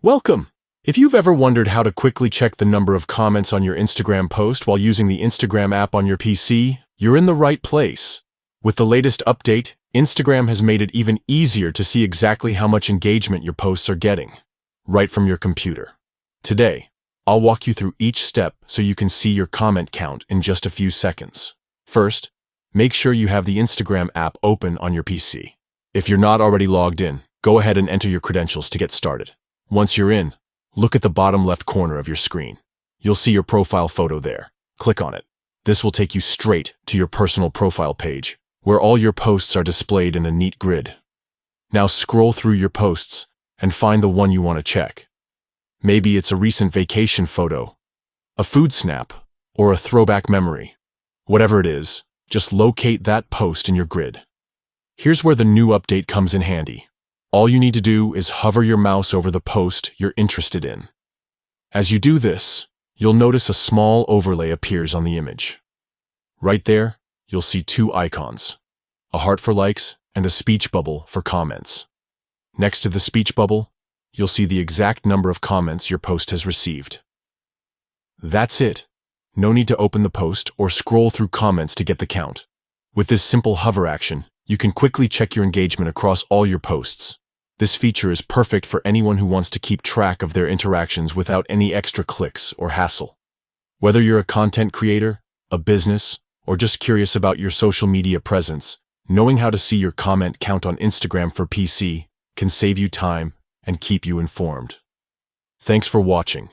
Welcome! If you've ever wondered how to quickly check the number of comments on your Instagram post while using the Instagram app on your PC, you're in the right place. With the latest update, Instagram has made it even easier to see exactly how much engagement your posts are getting, right from your computer. Today, I'll walk you through each step so you can see your comment count in just a few seconds. First, make sure you have the Instagram app open on your PC. If you're not already logged in, go ahead and enter your credentials to get started. Once you're in, look at the bottom left corner of your screen. You'll see your profile photo there. Click on it. This will take you straight to your personal profile page, where all your posts are displayed in a neat grid. Now scroll through your posts and find the one you want to check. Maybe it's a recent vacation photo, a food snap, or a throwback memory. Whatever it is, just locate that post in your grid. Here's where the new update comes in handy. All you need to do is hover your mouse over the post you're interested in. As you do this, you'll notice a small overlay appears on the image. Right there, you'll see two icons, a heart for likes and a speech bubble for comments. Next to the speech bubble, you'll see the exact number of comments your post has received. That's it. No need to open the post or scroll through comments to get the count. With this simple hover action, you can quickly check your engagement across all your posts. This feature is perfect for anyone who wants to keep track of their interactions without any extra clicks or hassle. Whether you're a content creator, a business, or just curious about your social media presence, knowing how to see your comment count on Instagram for PC can save you time and keep you informed. Thanks for watching.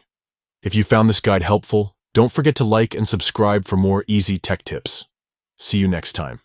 If you found this guide helpful, don't forget to like and subscribe for more easy tech tips. See you next time.